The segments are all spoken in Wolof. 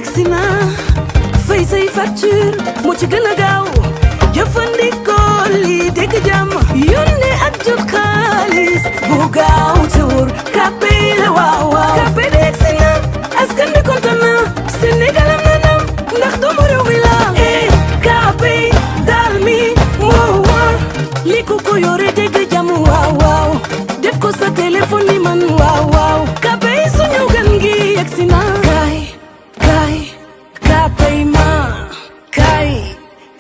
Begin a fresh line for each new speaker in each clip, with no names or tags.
yegsi na fay say facture moo ci gën a gaaw jëfandikoo lii dégg jàmm yónnee ak jot xaalis bu gaaw te wóor Kpay la waaw waaw Kpay de yegsi na askan bi kontaan na Sénégal am na ndam ndax doomu réew mi la Kpay daal mi moo wóor li ku ko yore dégg jàmm waaw waaw def ko sa téléphone ni man waaw waaw Kpay suñu gan gi yegsi na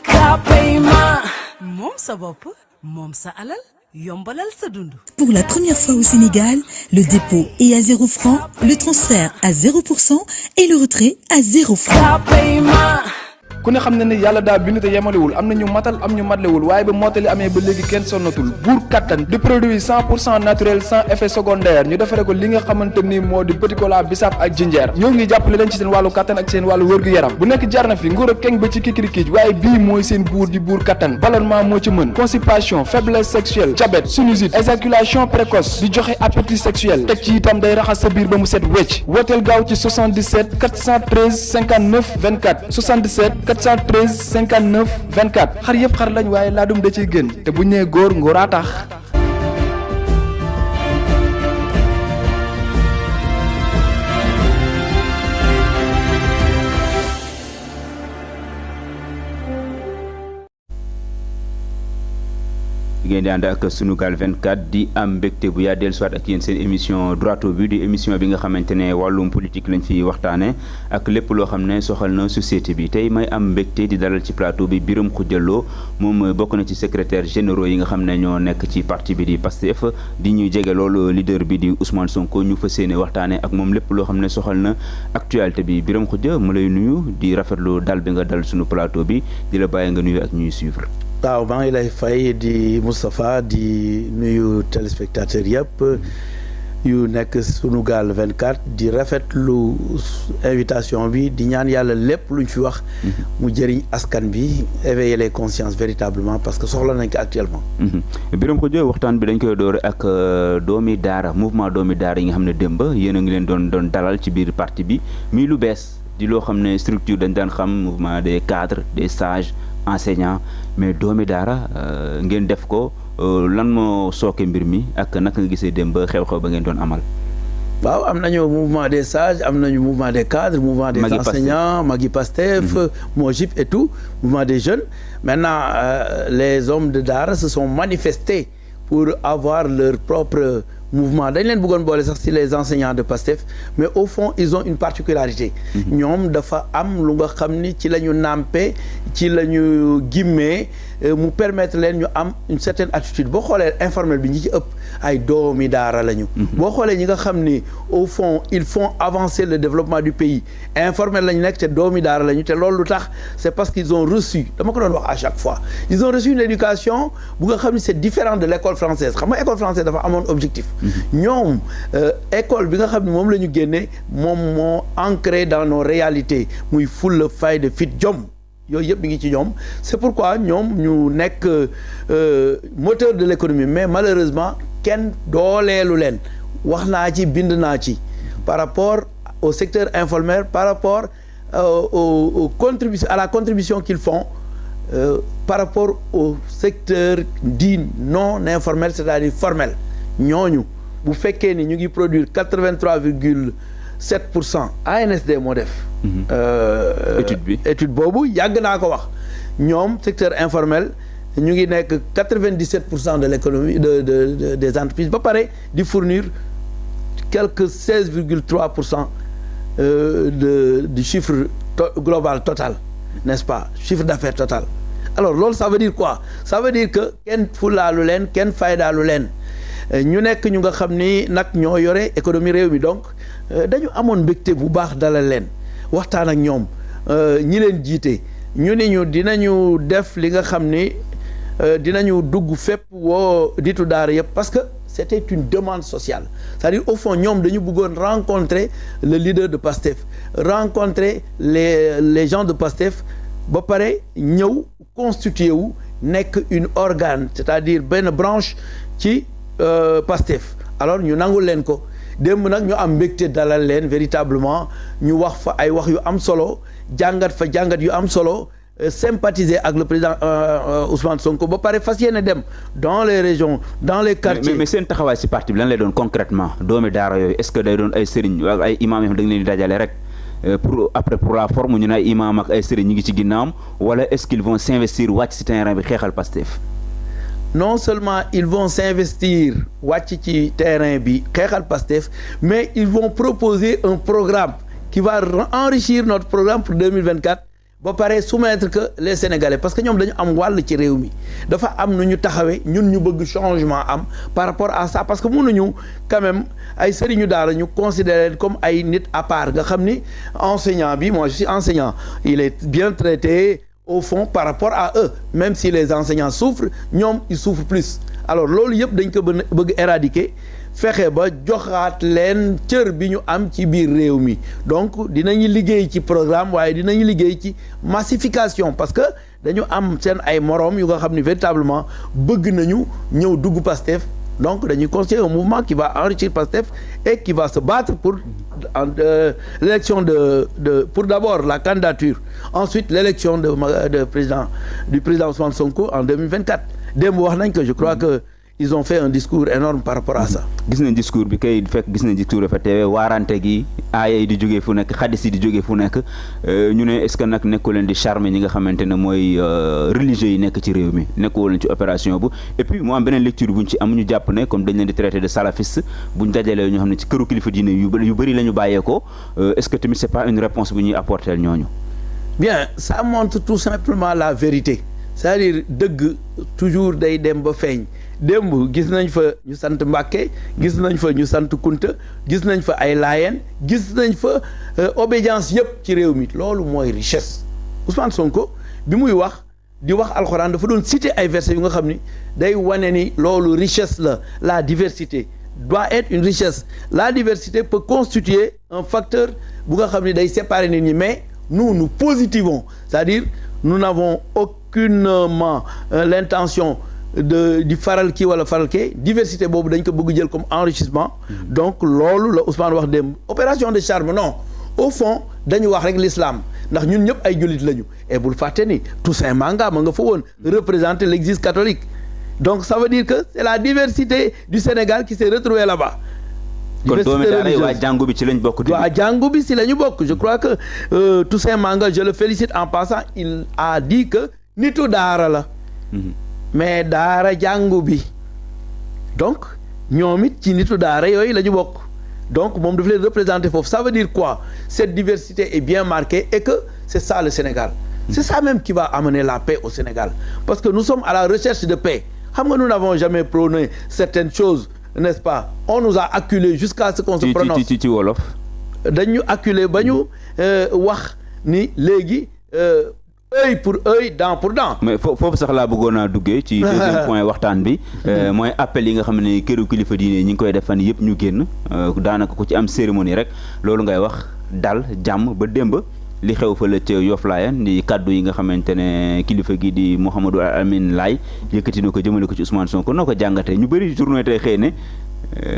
Kpay ma moom sa bopp moom sa alal yombalal sa dund.
Pour la première fois au Sénégal, le dépôt est à 0 francs, le transfert à 0% et le retrait à 0 francs.
Kpay ma
ku ne xam ne ne yàlla daa bind te yemalewul am na ñu matal am ñu matlewul waaye ba mottali amee ba léegi kenn sonnatul buur kattan di produit 100% naturel sans effet secondaire ñu defare ko li nga xamante ni moo di petit cola bisaab ak jinjeer ñoo ngi jàppale leen ci seen wàllu kattan ak seen wàllu wërgu yaram bu nekk jarna fi nguur ak keng ba ci kikirikiij waaye bii mooy seen buur di buur kattan ballonnement moo ci mën constipation faiblesse sexuelle diabète sinusite éjaculation précoce di joxe appétit sexuel teg ci itam day raxas sa biir ba mu set wecc wooteel gaaw ci 77 413 59 24 77 413 59 24 xar yëpp xar lañ waaye laadum da ciy gën te bu ñu nee góor ngóoraa tax.
ngeen di ànd ak Sunugal 24 di am mbégte bu yaa dellu soit ak yéen seen émission droit au but di émission bi nga xamante ne wàllum politique lañ fi waxtaane ak lépp loo xam ne soxal na société bi tey may am mbégte di dalal ci plateau bi Birame Khoudia Lo moom bokk na ci secrétaire généraux yi nga xam ne ñoo nekk ci parti bi di Pastef di ñuy jege loolu leader bi di Ousmane Sonko ñu fas yéene waxtaane ak moom lépp loo xam ne soxal na actualité bi Birame Khoudia mu lay nuyu di rafetlu dal bi nga dal sunu plateau bi di la bàyyi nga nuyu ak ñuy suivre.
waaw maa ngi lay fay di Moustapha di nuyu téléspectateurs yëpp yu nekk Sunugal 24 di rafetlu invitation bi di ñaan yàlla lépp luñ fi wax mu jëriñ askan bi éveiller les consciences véritablement parce que soxla nañ ko actuellement.
Birame Khoudia waxtaan bi dañ koy doore ak doomi daara mouvement doomi daara yi nga xam ne démb yéen a ngi leen doon dalal ci biir parti bi muy lu bees di loo xam ne structure dañ daan xam mouvement des cadres des sages enseignants mais doomi daara ngeen def ko lan moo sooke mbir mi ak naka nga gisee dem ba xew-xew ba ngeen doon amal.
waaw am nañu mouvement des sages am nañu mouvement des cadres mouvement des enseignants Magui Pastef Mojib et tout mouvement des jeunes maintenant les hommes de daara se sont manifestés pour avoir leur propre mouvement dañ leen bëggoon boole sax ci les enseignants de Pastef mais au fond ils ont une particularité ñoom dafa am lu nga xam ni ci la ñu nàmpe ci la ñu gimmee mu permettre leen ñu am une certaine attitude boo xoolee informel bi ñi ci ëpp ay doomi daara lañu boo xoolee ñi nga xam ni au fond ils font avancer le développement du pays informel lañu nekk te doomi daara lañu te loolu lu tax c'est parce qu'ils ont reçu dama ko doon wax à chaque fois ils ont reçu une éducation bu nga xam ni c'est différent de l'école française xam nga école française dafa amoon objectif ñoom école bi nga xam ne moom la ñu génne moom moo ancré dans nos réalités muy fulla fayda fit jom yooyu yëpp mi ngi ci ñoom c'est pourquoi ñoom ñu nekk moteur de l'économie mais malheureusement kenn dooleelu leen wax naa ci bind naa ci par rapport au secteur informel par rapport aux contributions à la contribution qu'ils font par rapport au secteur dit non informel c'est-à-dire formel ñooñu bu fekkee ni ñu ngi produire 83,7% ANSD moo def. étude boobu yàgg naa ko wax ñoom secteur informel ñu ngi nekk 97% de l'économie des entreprises ba pare di fournir quelque 16,3% du chiffre global total n'est-ce pas chiffre d'affaires total. alors loolu ça veut dire quoi ça veut dire que kenn fulaalu leen kenn faydaalu leen. ñu nekk ñu nga xam ni nag ñoo yore économie réew mi donc dañu amoon mbégte bu baax dalal leen waxtaan ak ñoom ñi leen jiite ñu ni ñu dinañu def li nga xam ni dinañu dugg fépp woo ditu daara yëpp parce que c'était une demande sociale c'est-à-dire au fond ñoom dañu bëggoon rencontrer le leader de Pastef rencontrer les gens de Pastef ba pare ñëw constitué wu nekk une organe c'est-à-dire benn branche ci Pastef alors ñu nangul leen ko démb nag ñu am mbégte dalal leen véritablement ñu wax fa ay wax yu am solo jàngat fa jàngat yu am solo sympathiser ak le président Ousmane Sonko ba pare fas yéene dem dans les régions dans les quartiers.
mais seen taxawaay ci parti bi lan lay doon concrètement doomi daara yooyu est-ce que day doon ay sëriñ ak ay imaam yoo xam da nga leen di dajale rek pour la forme ñu ne ay imaam ak ay sëriñ ñu ngi ci ginnaawam wala est-ce qu'ils vont s'investir wàcc ci terrain bi xeexal Pastef.
non seulement ils vont s'investir wàcc ci terrain bi xeexal Pastef mais ils vont proposer un programme qui va enrichir notre programme pour 2024 ba pare soumettre que les Sénégalais parce que ñoom dañu am wàll ci réew mi dafa am nu ñu taxawee ñun ñu bëgg changement am par rapport à ça parce que mënuñu quand même ay sëriñu daara ñu considérer comme ay nit à part nga xam ni enseignant bi moi je suis enseignant il est bien traité au fond par rapport à eux même si les enseignants souffrent ñoom ils souffrent plus alors loolu yëpp dañ ko bëgg éradiquer fexe ba joxaat leen cër bi ñu am ci biir réew mi donc dinañu liggéey ci programme waaye dinañu liggéey ci massification parce que dañu am seen ay moroom yu nga xam ni véritablement bëgg nañu ñëw dugg Pastef donc dañuy constituer un mouvement qui va enrichir Pastef et qui va se battre pour l'élection pour d'abord la candidature ensuite l'élection du président Ousmane Sonko en 2024 démb wax nañ que je crois que ils ont fait un discours énorme par rapport à ça.
gis nañ discours bi kay fekk gis nañ discours dafa teewee waarante gi aaya yi di jógee fu nekk xadis yi di jógee fu nekk ñu ne est-ce que nag nekkoo leen di charmer ñi nga xamante ne mooy religieux yi nekk ci réew mi nekkoo leen ci opération bu et puis mu am beneen lecture bu ñu ci am ñu jàpp ne comme dañ leen di traité de salafiste bu ñu dajalee ñoo xam ne ci këru kilifa diine yu bëri la ñu bàyyeekoo est-ce que tamit c'est pas une réponse bu ñuy apporter ñooñu.
bien ça montre tout simplement la vérité c'est-à-dire dëgg toujours day dem ba feeñ. démb gis nañ fa ñu sant Mbàkke gis nañ fa ñu sant Kunta gis nañ fa ay Laayeen gis nañ fa obédience yëpp ci réew mi loolu mooy richesse Ousmane Sonko bi muy wax di wax alxuraan dafa doon citer ay versets yu nga xam ni day wane ni loolu richesse la diversité doit être une richesse la diversité peut constituer un facteur bu nga xam ni day séparer nit ñi mais nous positivons c'est-à-dire nous n'avons aucunement l'intention di faral kii wala faral kii diversité boobu dañ ko bëgg jël comme enrichissement donc loolu la Ousmane wax dem opération de charme non au fond dañu wax rek l'islam ndax ñun ñëpp ay jullit lañu et bul fàtte ni Toussaint Manga ma nga fa woon représenter l'église catholique donc ça veut dire que c'est la diversité du Sénégal qui s'est retrouvée là-bas.
kon doomi daara waa jàngu bi ci lañ bokk.
waa jàngu bi ci la ñu bokk je crois que Toussaint Manga je le félicite en passant il a dit que nitu daara la. mais daara jàngu bi donc ñoom it ci nitu daara yooyu la ñu bokk donc moom daf leen représenter foofu ça veut dire quoi cette diversité est bien marquée et que c'est ça le Sénégal c'est ça même qui va amener la paix au Sénégal parce que nous sommes à la recherche de paix xam nga nous n'avons jamais prôné certaines choses n'est-ce pas on nous a acculés jusqu'à ce qu'on se prononce
ci wolof
dañu acculé ba ñu wax ni léegi œil pour œil dent pour dent.
mais foofu sax laa bëggoon a duggee ci deuxième point waxtaan bi mooy appel yi nga xam ne këru kilifa diine ñi ngi koy def fan yëpp ñu génn daanaka ko ci am cérémonie rek loolu ngay wax dal jàmm ba démb li xew fa la ca Yoff Layeen di kaddu yi nga xamante ne kilifa gi di Mouhamadou Amine Laye yëkkati na ko jëmale ko ci Ousmane Sonko noo ko jàngatee ñu bëri journée tey xëy ne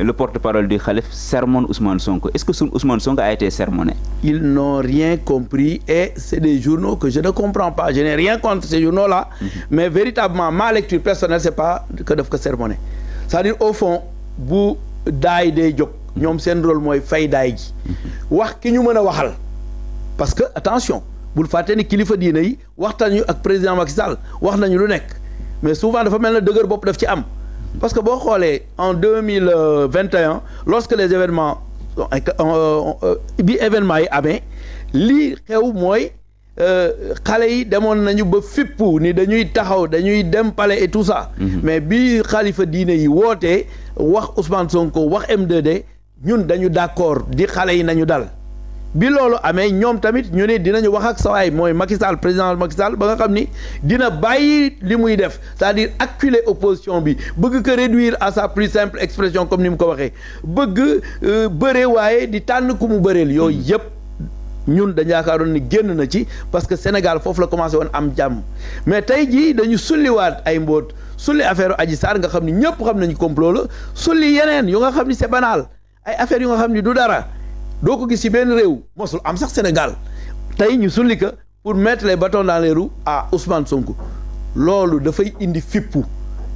le porte-parole du khalife sermonne Ousmane Sonko est-ce que Ousmane Sonko a été sermonné?
Ils n'ont rien compris et c'est des journaux que je ne comprends pas. Je n'ai rien contre ces journaux-là, mais véritablement ma lecture personnelle c'est pas que daf ko sermonné. C'est-à-dire au fond bu daay dee jóg ñoom seen rôle mooy fay daay ji wax ki ñu mën a waxal parce que attention bul fàtte ni kilifa diine yi waxtaan ñu ak président Macky Sall wax nañu lu nekk mais souvent dafa mel na dëgër bopp daf ci am. Parce que boo xoolee en 2021 lorsque les événements bi événements yi amee lii xew mooy xale yi demoon nañu ba fippu ni dañuy taxaw dañuy dem palais et tout ça. mais bi xalifa diine yi wootee wax Ousmane Sonko wax M2D ñun dañu d'accord di xale yi nañu dal. bi loolu amee ñoom tamit ñu ne dinañu wax ak sawaay mooy Macky Sall président Macky Sall ba nga xam ni dina bàyyi li muy def c'est-à-dire acculer opposition bi bëgg ko réduire à sa plus simple expression comme ni mu ko waxee bëgg bëre waaye di tànn ku mu bëreel yooyu yëpp ñun dañu yaakaaroon ni génn na ci parce que Sénégal foofu la commencé woon am jàmm mais tey jii dañu sulliwaat ay mbóot sulli affaire Adji Sarr nga xam ni ñëpp xam nañu complot la sulli yeneen yu nga xam ni c'est banal ay affaires yu nga xam ni du dara doo ko gis ci benn réew mosul am sax Sénégal tey ñu sulli ko pour mettre les bâtons dans les roues à Ousmane Sonko loolu dafay indi fippu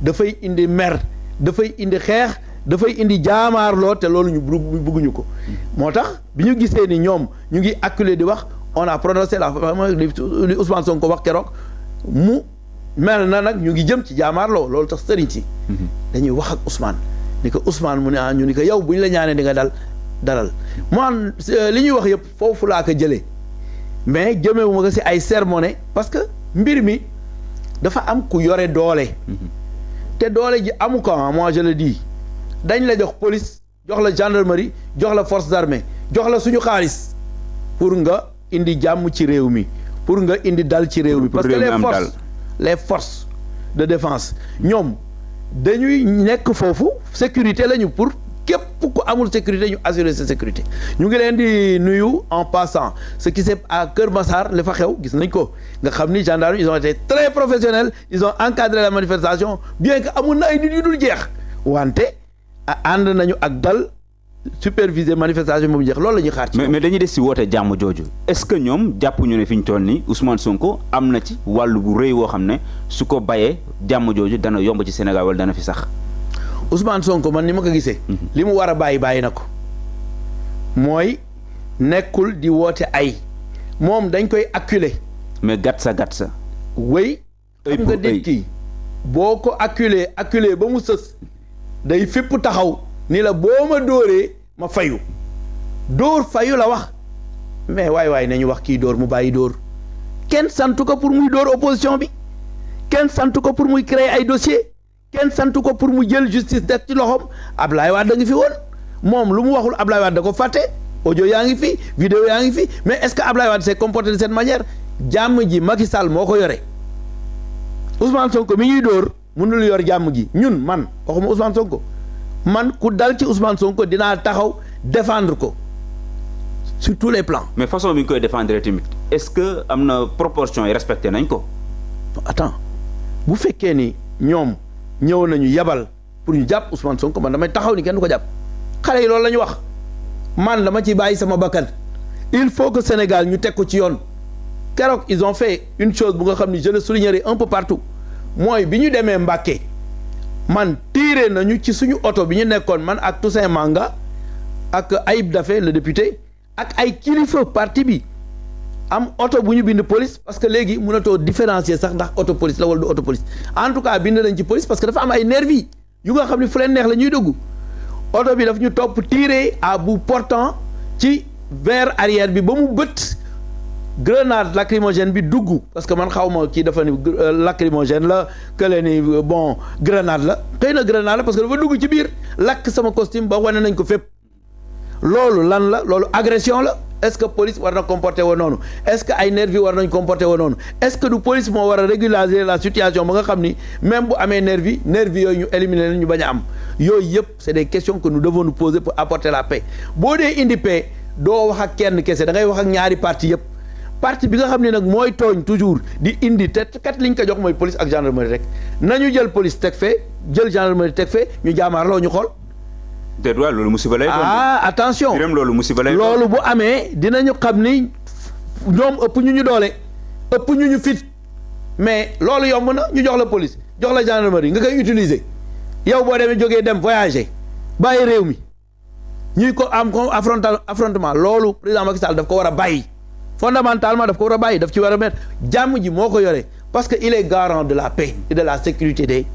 dafay indi mer dafay indi xeex dafay indi jaamaarloo te loolu ñu bëgguñu ko moo tax bi ñu gisee ni ñoom ñu ngi acculé di wax on a prononcé li Ousmane Sonko wax keroog mu mel na nag ñu ngi jëm ci jaamaarloo loolu tax sëriñ si dañuy wax ak Ousmane ni ko Ousmane mu ne ñu ni ko yow bu ñu la ñaanee di nga dalal man li ñuy wax yëpp foofu laa ko jëlee mais jëmeewu ma ko si ay sermoné parce que mbir mi dafa am ku yore doole te doole ji amu ko moi je le dis dañ la jox police jox la gendarmerie jox la force armée jox la suñu xaalis pour nga indi jàmm ci réew mi pour nga indi dal ci réew mi parce que les forces de défense ñoom dañuy nekk foofu sécurité lañu pour képp ku amul sécurité ñu assurer sa sécurité ñu ngi leen di nuyu en passant ce qui s'est à Kër Massar li fa xew gis nañ ko nga xam ni gendarmes ils ont été très professionnels ils ont encadré la manifestation bien que amul na ay nit yu dul jeex wante ànd nañu ak dal superviser manifestation moom jeex loolu la ñuy xaar ci
mais dañuy des si woote jàmm jooju est-ce que ñoom jàppuñu ne fi ñu toll nii Ousmane Sonko am na ci wàllu bu rëy woo xam ne su ko bayee jàmm jooju dana yomb ci Sénégal wala dana fi sax
Ousmane Sonko man ni ma ko gisee li mu war a bàyyi na ko mooy nekkul di woote ay moom dañ koy acculer
mais gat sa
wéy xam nga nit kii boo ko acculer ba mu sës day fépp taxaw ni la boo ma dóoree ma fayu dóor fayu la wax mais waay nañu wax kii dóor mu bàyyi dóor kenn santu ko pour muy dóor opposition bi kenn santu ko pour muy créer ay dossier kenn santu ko pour mu jël justice def ci loxoom Ablaye Wade da ngi fi woon moom lu mu waxul Ablaye Wade da ko fàtte audio yaa ngi fi vidéo yaa ngi fi mais est-ce que Ablaye Wade s'est comporté de cette manière jàmm ji Macky Sall moo ko yore Ousmane Sonko mi ñuy dóor mënul yor jàmm gi ñun man waxuma Ousmane Sonko man ku dal ci Ousmane Sonko dinaa taxaw défendre ko sur tous les plans.
mais façon bi ñu koy défendre tamit est-ce que am na proportion yi respecté nañ ko.
attends bu fekkee ni ñoom ñëw nañu yabal pour ñu jàpp Ousmane Sonko man damay taxaw ni kenn du ko jàpp xale yi loolu la ñu wax man dama ci bàyyi sama bakkan il faut que Sénégal ñu teg ko ci yoon keroog ils ont fait une chose bu nga xam ni je le soulignerai un peu partout mooy bi ñu demee Mbacké man tiire nañu ci suñu oto bi ñu nekkoon man ak Toussaint Manga ak Ayib Daffé le député ak ay kilifa parti bi am oto bu ñu bind police parce que léegi mënatoo différencier sax ndax auto police la wala du auto police en tout cas bind nañ ci police parce que dafa am ay nervi yu nga xam ne fu leen neex la ñuy dugg oto bi daf ñu topp tiré à bout portant ci vers arrière bi ba mu bët grenade lacrymogène bi dugg parce que man xaw ma kii dafa ni lacrymogène la kële ni bon grenade la xëy na grenade la parce que dafa dugg ci biir lakk sama costume ba wane nañ ko fépp loolu lan la loolu agression la est-ce que police war na comporter woon noonu est-ce que ay nervi war nañ comporter woon noonu est-ce que du police moo war a régulariser la situation ba nga xam ni même bu amee nervi yooyu ñu éliminer leen ñu bañ a am yooyu yëpp c'est des questions que nous devons nous poser pour apporter la paix boo dee indi paix doo wax ak kenn kese da ngay wax ak ñaari parti yëpp parti bi nga xam ne nag mooy tooñ toujours di indi te kat liñ ko jox mooy police ak gendarmerie rek nañu jël police teg fee jël gendarmerie teg fee ñu jaamaarloo ñu xool.
déedéet waaw loolu musiba lay doon.
attention
loolu musiba lay doon.
loolu bu amee dinañu xam ni ñoom ëpp ñu doole ëpp ñu fit mais loolu yomb na ñu jox la police jox la gendarmerie nga koy utiliser yow boo demee jógee dem voyager bàyyi réew mi ñuy ko am ko affrontement loolu président Macky Sall daf ko war a bàyyi fondamentalement daf ko war a bàyyi daf ci war a mettre jàmm ji moo ko yore parce que il est garant de la paix et de la sécurité des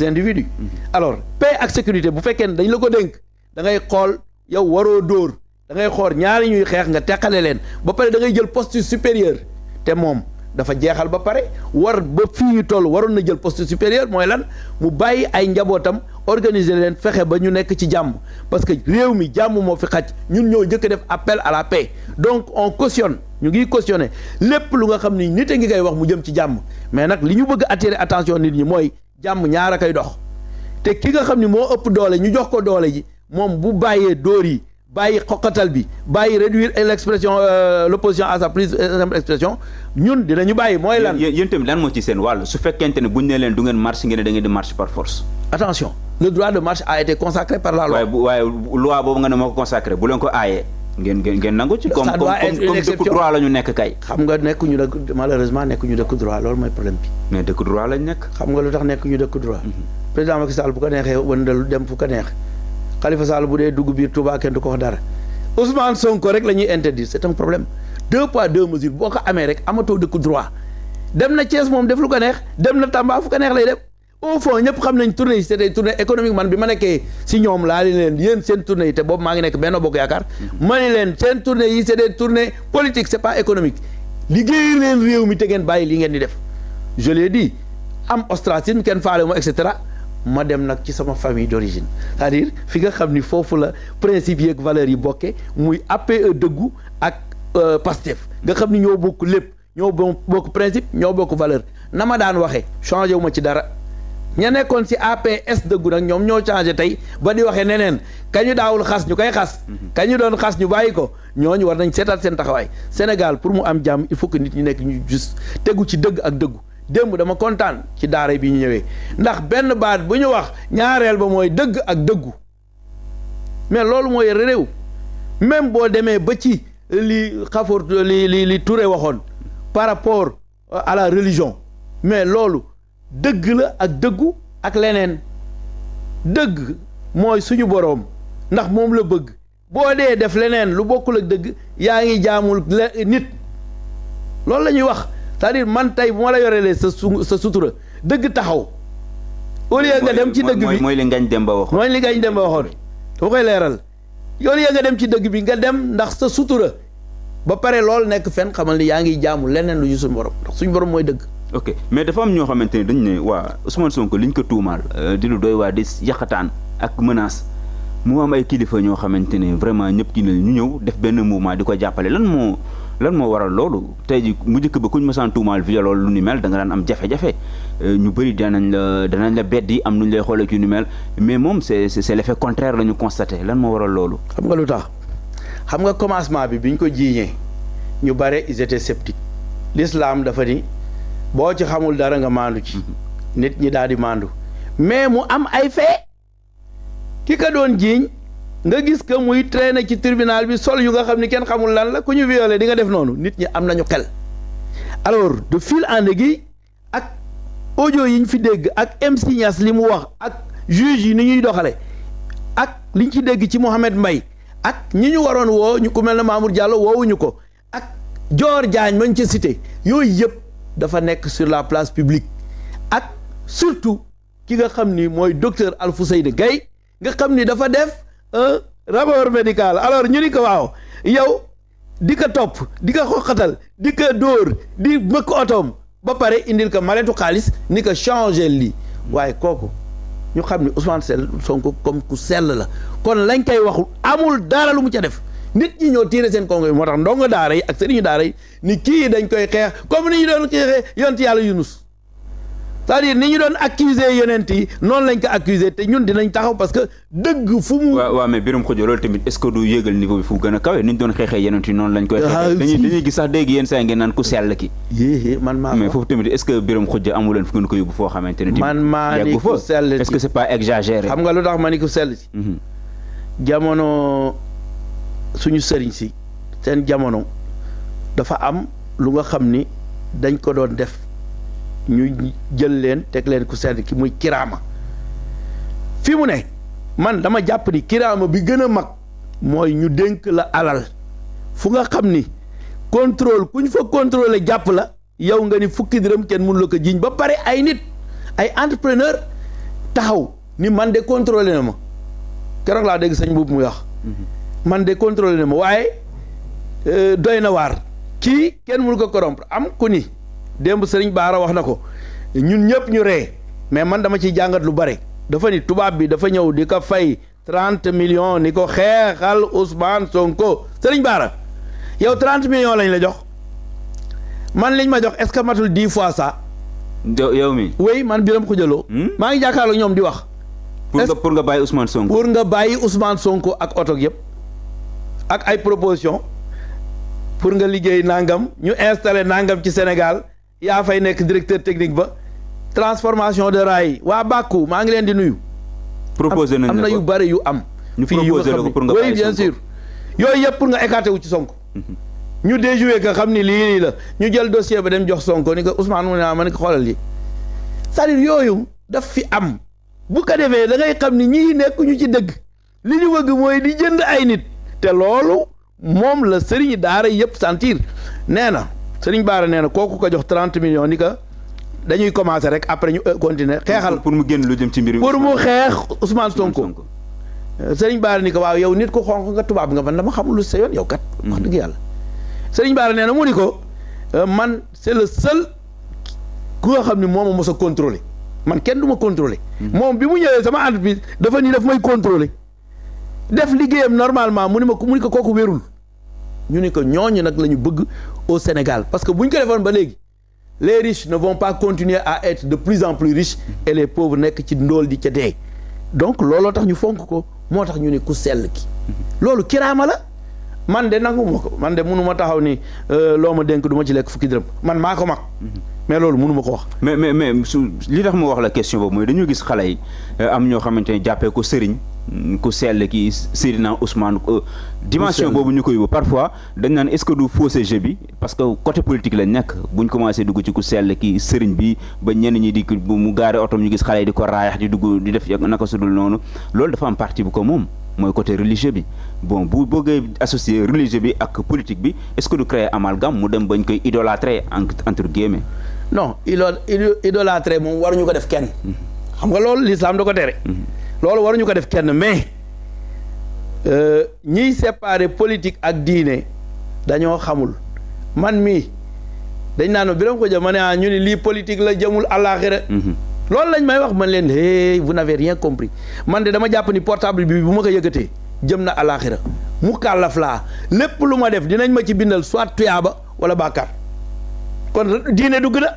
individus alors paix ak sécurité bu fekkee ne dañ la ko dénk da ngay xool yow waroo dóor da ngay xool ñaari ñuy xeex nga teqale leen ba pare da ngay jël posture supérieure te moom dafa jeexal ba pare war ba fii ñu toll waroon na jël posture supérieure mooy lan mu bàyyi ay njabootam organiser leen fexe ba ñu nekk ci jàmm parce que réew mi jàmm moo fi xaj ñun ñoo njëkk def appel à la paix donc on cautionne ñu ngi cautionner lépp lu nga xam ni nit a ngi koy wax mu jëm ci jàmm mais nag li ñu bëgg attirer attention nit ñi mooy jàmm ñaar a koy dox te ki nga xam ni moo ëpp doole ñu jox ko doole ji moom bu bàyyee dóor yi bàyyi xoqatal bi bàyyi réduire l'expression l'opposition à sa plus simple expression ñun dinañu bàyyi mooy lan.
yéen tamit lan moo ci seen wàll su fekkente ne buñ ne leen du ngeen marche ngeen ne da ngeen di marche par force.
attention le droit de marche a été consacré par la loi.
waaye loi boobu nga ne moo ko consacré bu leen ko aayee ngeen nangu ci comme dëkku droit la ñu nekk kay.
xam nga nekkuñu dëkk malheureusement nekkuñu dëkk droit loolu mooy problème bi.
mais dëkk droit lañ nekk.
xam nga lu tax nekkuñu dëkk droit. président Macky Sall bu ko neexee wëndal dem fu ko neex Khalifa Sall bu dee dugg biir Touba kenn du ko wax dara Ousmane Sonko rek la ñuy interdire c'est un problème 2 poids 2 mesures boo ko amee rek amatoo dëkk droit dem na Thiès moom def lu ko neex dem na Tamba fu ko neex lay def. au fond ñëpp xam nañ tournée yi c'est des tournées économiques man bi ma nekkee si ñoom laa leen yéen seen tournée yi te boobu maa ngi nekk Benno Bokk Yaakaar ma ne leen seen tournée yi c'est des tournées politiques c'est pas économique liggéey leen réew mi te ngeen bàyyi li ngeen di def je l'ai dit am ostracisme kenn faale ma et cetera ma dem nag ci sama famille d'origine c'est-à-dire fi nga xam ni foofu la principe yi ak valeurs yi bokke muy APE dëggu ak Pastef nga xam ni ñoo bokk lépp ñoo bokk principe ñoo bokk valeur na ma daan waxee changé wu ma ci dara ña nekkoon ci APS dëggu nag ñoom ñoo changé tey ba di waxee neneen kañu daawul xas ñu koy xas kañu doon xas ñu bàyyi ko ñooñu war nañ seetaat seen taxawaay Sénégal pour mu am jàmm il faut que nit ñi nekk ñu juste tegu ci dëgg ak dëggu démb dama kontaan ci daara bi ñu ñëwee ndax benn baat bu ñu wax ñaareel ba mooy dëgg ak dëggu mais loolu mooy réew même boo demee ba ci li xafoor li Touré waxoon par rapport à la religion mais loolu dëgg la ak dëggu ak leneen dëgg mooy suñu boroom ndax moom la bëgg boo dee def leneen lu bokkul ak dëgg yaa ngi jaamul nit loolu la ñuy wax c'est-à-dire man tey bu ma la yorelee sa sutura dëgg taxaw au lieu nga dem ci dëgg bi
mooy li Ngagne Demba waxoon
mooy li Ngagne Demba waxoon dama koy leeral au lieu nga dem ci dëgg bi nga dem ndax sa sutura ba pare loolu nekk fenn xamal ni yaa ngi jaamu leneen lu ñu suñu borom ndax suñu borom mooy dëgg.
ok mais dafa am ñoo xamante ne dañu ne waa Ousmane Sonko liñ ko tuumaal di lu doy waa di yàqataan ak menace mu am ay kilifa ñoo xamante ne vraiment ñëpp ki ne ñu ñëw def benn mouvement di ko jàppale lan moo waral loolu tey ji mu njëkk ba kuñ mësaan tuumaal viol loolu lu ni mel da nga daan am jafe-jafe ñu bëri danañ la beddi am nuñ lay xoolee ci nu mel mais moom c'est l'effet contraire la ñu constaté lan moo waral loolu.
xam nga lu tax xam nga commencement bi biñ ko jiiñee ñu bare ils étaient sceptiques l'islam dafa ni boo ci xamul dara nga maandu ci nit ñi daal di maandu mais mu am ay fait ki ka doon jiiñ nga gis que muy traîner ci tribunal bi sol yu nga xam ni kenn xamul lan la ku ñu violé di nga def noonu nit ñi am nañu xel alors de fil en aiguille ak audio yi ñu fi dégg ak MC Niass li mu wax ak juge yi ni ñuy doxale ak liñ ci dégg ci Mohamed Mbaye ak ñi ñu waroon woo ñu ku mel ne Mamour Diallo woowuñu ko ak Dior Diagne mañ ca cité yooyu yëpp dafa nekk sur la place publique ak surtout ki nga xam ni mooy docteur Alfousseyni Gaye nga xam ni dafa def un rapport médical alors ñu ni ko waaw yow di ko topp di ko xoqatal di ko dóor di mëkk otoom ba pare indil ko maletu xaalis ni ko changer lii waaye kooku ñu xam ni Ousmane Sonko comme ku sell la kon lañ koy waxul amul dara lu mu ca def nit ñi ñoo tiire seen kongo yi moo tax ndongo daara yi ak sëriñu daara yi ni kii dañ koy xeex comme ni ñu doon xeexee yonent yàlla Yunus c'est-à-dire ni ñu doon accuser yonent yi noonu lañ ko accuser te ñun dinañ taxaw parce que dëgg fu mu.
waaw mais Birame Khoudia loolu tamit est-ce que du yéegal niveau bi fu gën a kawe ni ñu doon xeexee yonent yi noonu lañ koy xeexee dañuy gis sax dégg yéen saa ngeen naan ku sell ki
man maa
mais foofu tamit est-ce que Birame Khoudia amu leen fu ngeen ko yóbbu foo xamante ne
man maa ni ku sell
est-ce que c'est pas exagéré
xam nga lu tax ma ni ku sell si jamono suñu sëriñ si seen jamono dafa am lu nga xam ni dañ ko doon def ñu jël leen teg leen ku sell ki muy kiraama fi mu ne man dama jàpp ni kiraama bi gën a mag mooy ñu dénk la alal fu nga xam ni contrôle ku ñu fa contrôler jàpp la yow nga ni fukki dërëm kenn mënu la ko jiiñ ba pare ay nit ay entrepreneur taxaw ni man de contrôler na ma keroog laa dégg sëñ boobu muy wax man de contrôler na ma waaye doy na waar kii kenn mënu ko corrompre am ku ni démb Sëriñ Baara wax na ko ñun ñëpp ñu ree mais man dama ciy jàngat lu bare dafa ni tubaab bi dafa ñëw di ko fay 30 millions ni ko xeexal Ousmane Sonko Sëriñ Baara yow 30 millions lañ la jox man liñ ma jox est-ce que matul 10 fois ça.
yow mi
oui man Birame Khoudia Lo maa ngi jàkkaarloo ñoom di wax.
pour nga bàyyi Ousmane Sonko.
pour nga bàyyi Ousmane Sonko ak oto yëpp ak ay proposition pour nga liggéey nangam ñu installé nangam ci Sénégal. yaa fay nekk directeur technique ba transformation de rail waa Bakou maa ngi leen di nuyu
proposé nañ
am na yu bari yu am.
ñu proposé la ko pour nga
oui bien sûr yooyu yëpp pour nga écarté wu ci Sonko. ñu déjoué que xam ni lii la ñu jël dossier ba dem jox Sonko ni ko Ousmane mu ne ma ne ko xoolal lii c'est-à-dire yooyu daf fi am bu ko defee da ngay xam ni ñii nekk ñu ci dëgg li ñu bëgg mooy di jënd ay nit te loolu moom la sëriñ daara yëpp sentir nee na sëriñ Baara nee na kooku ko jox 30 millions ni que dañuy commencer rek après ñu continuer xeexal
pour mu génn lu jëm ci mbir
pour mu xeex Ousmane Sonko sëriñ Baara ni ko waaw yow nit ko xonq nga tubaab nga man dama xamul lu sa yoon yow kat wax dëgg yàlla sëriñ Baara nee na mu ni ko man c'est le seul ku nga xam ni moom a mos a contrôler man kenn du ma contrôler moom bi mu ñëwee sama entreprise dafa ni daf may contrôler def liggéeyam normalement mu ni ko kooku wérul ñu ni ko ñooñu nag la ñu bëgg au Sénégal parce que bu ñu ko defoon ba léegi les riches ne vont pas continuer à être de plus en plus riches et les pauvres nekk ci ndóol di ca dee donc looloo tax ñu fonk ko moo tax ñu ne ku sell ki loolu kiraama la man de nangu ma ko man de mënu ma taxaw ni loo ma dénk du ma ci lekk fukki dërëm man maa ko mag mais loolu mënu ma ko wax
mais su li tax mu wax la question boobu mooy dañoo gis xale yi am ñoo xamante ne jàppee ko sëriñ ku sell ki Seydina Ousmane dimension boobu ñu koy yóbbu parfois dañ naan est-ce que du fausser jeu bi parce que côté politique lañ nekk buñ commencé dugg ci ku sell ki sëriñ bi ba ñenn ñi di mu gaare otom ñu gis xale yi di ko raayax di dugg di def naka sudul noonu loolu dafa am partie bu ko moom mooy côté religieux bi bon bu bëggee associer religieux bi ak politique bi est-ce que du créer amalgame mu dem bañ koy idolâtrer entre guillemets.
non idolâtrer moom waruñu ko def kenn. xam nga loolu l'islam da ko tere. loolu waruñu ko def kenn mais ñiy séparer politique ak diine dañoo xamul man mii dañ naan Birame Khoudia ma ne ñu ni lii politique la jëmul àllaaxira loolu lañ may wax man leen hey vous n'avez rien compris man de dama jàpp ni portable bi bu ma ko yëkkatee jëm na àllaaxira mu kàllaf laa lépp lu ma def dinañ ma ci bindal soit tuyaaba wala bàkkaar kon diine dugg na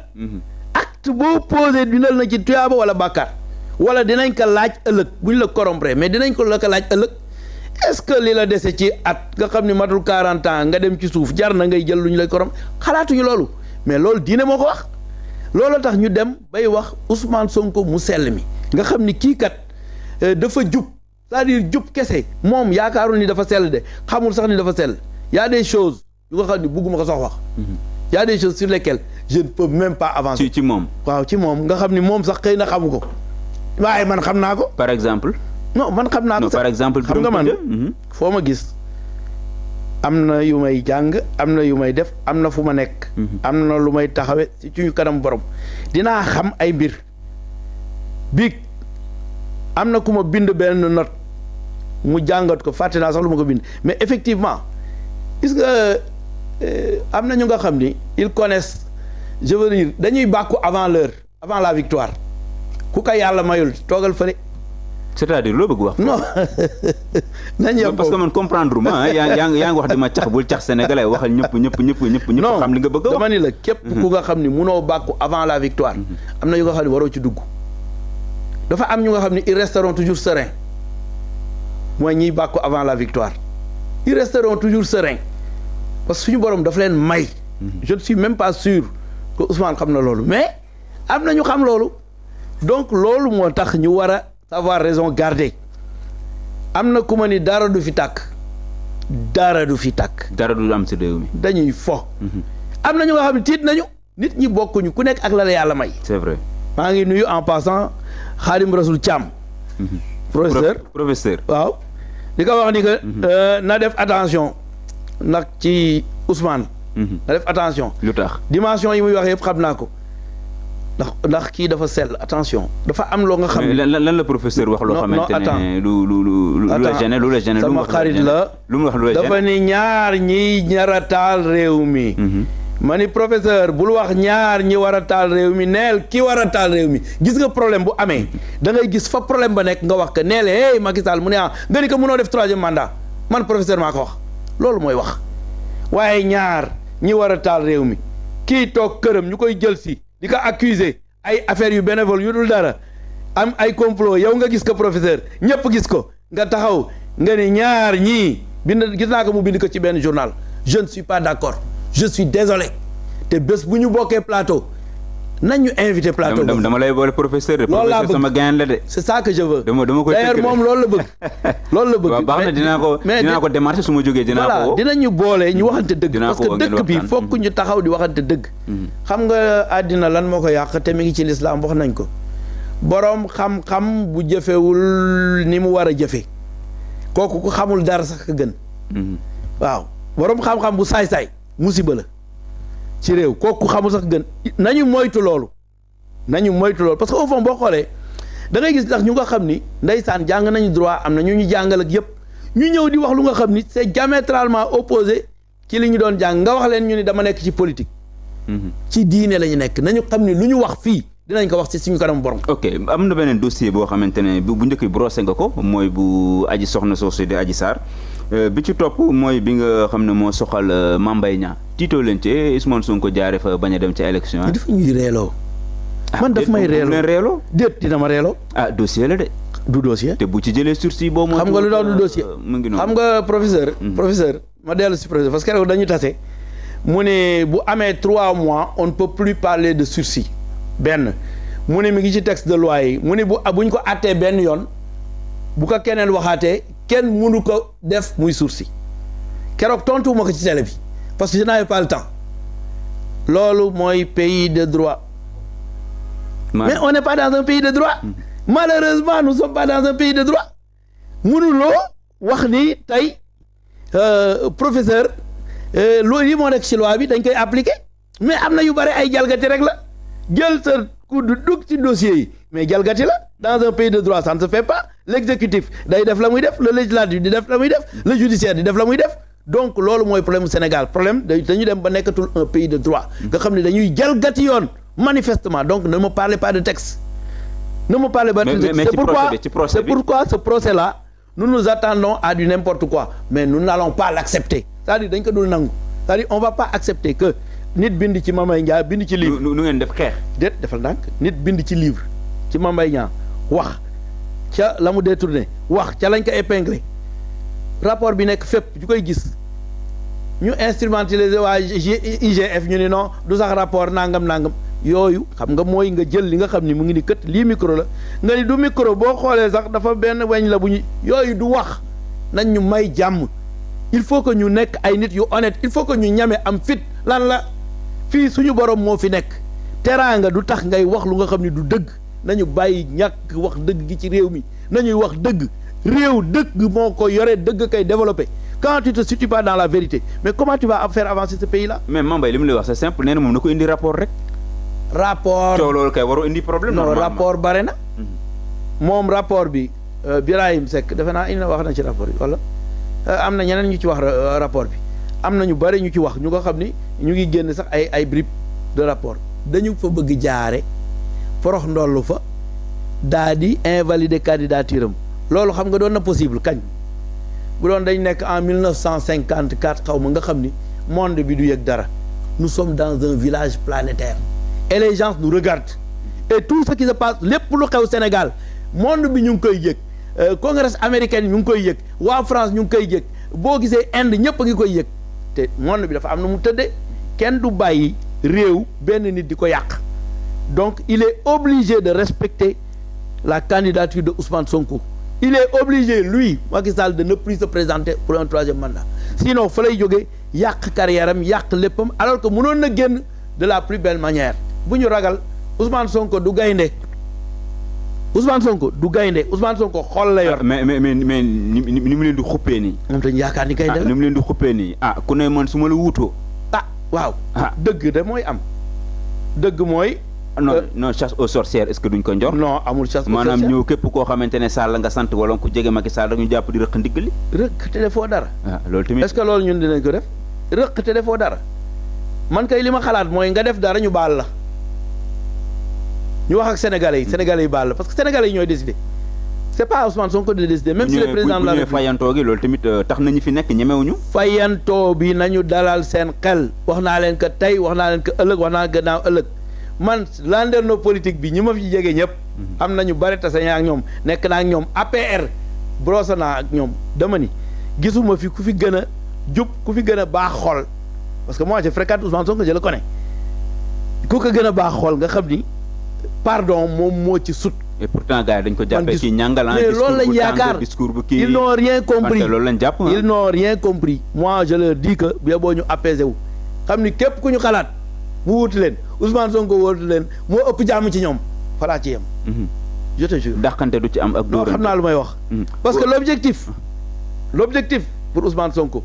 acte boo posé bindal na ci tuyaaba wala bàkkaar wala dinañ ko laaj ëllëg buñ la corrompre mais dinañ ko la ko laaj ëllëg est-ce que li la dese ci at nga xam ni matul 40 ans nga dem ci suuf jar na ngay jël lu ñu lay corrompre xalaatuñu loolu mais loolu diine moo ko wax loolu tax ñu dem bay wax Ousmane Sonko mu sell mi nga xam ni kii kat dafa jub c'est-à-dire jub kese moom yaakaarul ni dafa sell de xamul sax ni dafa sell y a des choses yu nga xam ni bugguma ko sax wax y a des choses sur lesquelles je ne peux même pas avancer
ci moom
waaw ci moom nga xam ni moom sax xëy na xamu ko waaye man xam naa ko
par exemple
non man xam naa ko
par exemple
xam nga man foo ma gis am na yu may jàng am na yu may def am na fu ma nekk am na lu may taxawe ci ñu kanam borom dinaa xam ay mbir biig am na ku ma bind benn note mu jàngat ko fàtte naa sax lu ma ko bind mais effectivement gis nga am na ñu nga xam ni ils connaissent je veux dire dañuy bàkku avant l'heure avant la victoire ku ko yàlla mayul toogal fële
c'est-à-dire loo bëgg wax.
non nañ yem
parce que man comprendre ma yaa ngi wax di ma cax bul cax sénégalais waxal ñëpp xam li nga bëgg a wax.
dama ni la képp ku nga xam ni munoo bàkku avant la victoire am na yu nga xam ni waroo ci dugg dafa am ñu nga xam ni ils resteront toujours sereins mooy ñiy bàkku avant la victoire ils resteront toujours sereins parce que suñu borom dafa leen may je ne suis même pas sûr que Ousmane xam na loolu mais am na ñu xam loolu donc loolu moo tax ñu war a savoir raison garder am na ku ma ni dara du fi tàkk dara du fi tàkk.
dara du am ci réew mi.
dañuy fo. am na ñu nga xam ne tiit nañu. nit ñi bokkuñu ku nekk ak la yàlla may.
c'est vrai.
maa ngi nuyu en passant Khadim Rasoul Thiam. professeur waaw. di ko wax ni que. na def attention nag ci Ousmane. na def attention.
lu tax
dimension yi muy wax yëpp xam naa ko. ndax kii dafa sell attention dafa am loo nga xam ne
lan la professeur wax loo xamante ne lu la gêné
sama xarit la
lu mu wax lu la gêné
dafa ni ñaar ñi ñar a taal réew mi ma ni professeur bul wax ñaar ñi war a taal réew mi neel ki war a taal réew mi gis nga problème bu amee da ngay gis fa problème ba nekk nga wax que neele hey Macky Sall mu ne nga ni ko mënoo def 3e mandat man professeur maa ko wax loolu mooy wax waaye ñaar ñi war a taal réew mi kii toog këram ñu koy jël si di ko accuser ay affaires yu bénévole yu dul dara am ay complot yow nga gis ko professeur ñëpp gis ko nga taxaw nga ni ñaar ñii bind gis naa ko mu bind ko ci benn journal je ne suis pas d'accord je suis désolé te bés bu ñu bokkee plateau nañu invité plateau.
dama lay boole professeur de. professeur sama gain la de.
c'est ça que je veux.
dama koy
d'ailleurs moom loolu la bëgg. loolu la bëgg
waaw baax na dinaa ko démarcher su ma jógee dinaa ko.
voilà dinañu boole ñu waxante dëgg. parce que dëkk bi fokk ñu taxaw di waxante dëgg. xam nga àddina lan moo ko yàq te mi ngi ci lislaam wax nañ ko. boroom xam-xam bu jëfewul ni mu war a jëfe kooku ku xamul dara sax ka gën. waaw boroom xam-xam bu saay-saay musiba la ci réew kooku xamul sax gën nañu moytu loolu parce que au fond boo xoolee da ngay gis ndax ñu nga xam ni ndeysaan jàng nañu droit am na ñu jàngal ak yëpp ñu ñëw di wax lu nga xam ni c'est diamétralement opposé ci li ñu doon jàng nga wax leen ñu ni dama nekk ci politique. ci diine la ñu nekk nañu xam ni lu ñu wax fii dinañ ko wax ci suñu kanam borom. ok
am na beneen dossier boo xamante ne bu njëkk bi brossé nga ko mooy bu aji soxna soosu di Adji Sarr bi ci topp mooy bi nga xam ne moo soxal Mame Mbaye Niang tiitoo leen ci Ousmane Sonko jaare fa bañ a dem ci élection yi.
dafa ñuy reeloo. man daf may reeloo déet dina ma reeloo.
dossier la de.
du dossier.
te bu ci jëlee sursis boo.
xam nga lu doon du dossier.
mu ngi noonu
xam nga professeur ma dellu si professeur parce que dañu tase mu ne bu amee 3 mois on ne peut plus parler de sursis benn mu ne mi ngi ci texte de loi yi mu ne buñ ko attee benn yoon bu ko keneen waxaatee kenn mënu ko def muy sursis keroog tontuwuma ko ci télé bi parce que je n'avais pas le temps loolu mooy pays de droit. mais on n'est pas dans un pays de droit. malheureusement nous sommes pas dans un pays de droit. mënuloo wax ni tey professeur loolu yi moo nekk ci loi bi dañ koy appliquer mais am na yu bari ay jalgati rek la jël sa ku dugg ci dossier yi mais jalgati la dans un pays de droit ça ne se fait pas l'exécutif day def la muy def le législatif di def la muy def le judiciaire di def la muy def donc loolu mooy problème Sénégal problème dañu dem ba nekkatul un pays de droit nga xam ne dañuy jalgati yoon manifestement donc ne me parlez pas de texte ne me parlez pas de texte c'est pourquoi ce procès là nous nous attendons à du n'importe quoi mais nous n'allons pas l'accepter c'est-à-dire dañ ko dul nangu c'est-à-dire on va pas accepter que nit bind ci Mame Mbaye Niang bind ci livre
nu ngeen def xeex
déet defal ndànk nit bind ci livre ci Mame Mbaye Niang wax ca la mu détourné wax ca lañ ko épinglé rapport bi nekk fépp ju koy gis ñu instrumentaliser waa IGF ñu ni non du sax rapport nangam yooyu xam nga mooy nga jël li nga xam ni mu ngi ni kët lii micro la nga ni du micro boo xoolee sax dafa benn weñ la bu ñu yooyu du wax nañ ñu may jàmm il faut que ñu nekk ay nit yu honnête il faut que ñu ñame am fit lan la fii suñu borom moo fi nekk teraanga du tax ngay wax lu nga xam ni du dëgg nañu bàyyi ñàkk wax dëgg gi ci réew mi nañuy wax dëgg réew dëgg moo ko yore dëgg kay développé quand tu te situes pas dans la vérité mais comment tu vas faire avancer ce pays là.
mais Mame Mbaye li mu lay wax c'est simple nee na moom na ko indi rapport rek.
rapport
coow loolu kay waru indi problème.
non rapport bare na. moom rapport bi Birahim Seck defe naa indi na wax na ci rapport bi wala am na ñeneen ñu ci wax rapport bi am na ñu bari ñu ci wax ñu nga xam ni ñu ngi génn sax ay bribes de rapport dañu fa bëgg jaare porox ndollu fa daa di invalider candidature am loolu xam nga doon na possible kañ bu doon dañ nekk en 1954 xaw ma nga xam ni monde bi du yëg dara nous sommes dans un village planétaire et les gens nous regardent et tout ce qui se passe lépp lu xew Sénégal monde bi ñu ngi koy yëg congrès américain ñu ngi koy yëg waa France ñu ngi koy yëg boo gisee Inde ñëpp a ngi koy yëg te monde bi dafa am na mu tëddee kenn du bàyyi réew benn nit di ko yàq donc il est obligé de respecter la candidature de Ousmane Sonko il est obligé lui Macky Sall de ne plus se présenter pour un 3e mandat sinon fa lay jógee yàq carrière am yàq léppam alors que mënoon na génn de la plus belle manière bu ñu ragal Ousmane Sonko du gaynde Ousmane Sonko xol la yor. mais
ni mu leen di xuppee nii.
moom dañu yaakaar ni gaynde la
ni mu leen di xuppee nii ku ne man su ma la wuutoo.
waaw. dëgg de mooy am. dëgg mooy.
non chasse aux sorcières est-ce que duñ ko njor.
non amul chasse aux sorcières
maanaam ñëw képp koo xamante ne Sall nga sant wala ku jege Macky Sall rek ñu jàpp di rëq ndigg li.
rëq te defoo dara.
loolu tamit
est-ce que loolu ñun dinañ ko def rëq te defoo dara man kay li ma xalaat mooy nga def dara ñu baal la. ñu wax ak sénégalais yi baal la parce que sénégalais yi ñooy décider c'est pas Ousmane Sonko de décider même si le président de la République
fayantoo gi loolu tamit tax nañu fi nekk ñemewuñu
fayantoo bi nañu dalal seen xel wax naa leen que tey wax naa leen que ëllëg wax naa gannaaw ëllëg man landerneau politique bi ñi ma fi jege ñëpp am nañu bari tase ak ñoom nekk naa ak ñoom APR brosse naa ak ñoom dama ni gisuma fi ku fi gën a jub ku fi gën a baax xol parce que moi je fréquente Ousmane Sonko je le connais ku ko gën a baax xool nga xam ni pardon moom moo ci sut.
et pourtant gars yi dañ ko jàppee ci ñàngalaan.
mais loolu lañ yaakaar
discours bu kii
ils n'ont rien compris
loolu lañ jàpp
ils n'ont rien compris. moi je leur dis que bi boo ñu apaisé wu xam ni képp ku ñu xalaat mu wuti leen Ousmane Sonko wuti leen moo ëpp jàmm ci ñoom falaa ci yem. je te jure.
dàqante du ci am ak. dóorante
xam naa lu may wax. parce que l'objectif pour Ousmane Sonko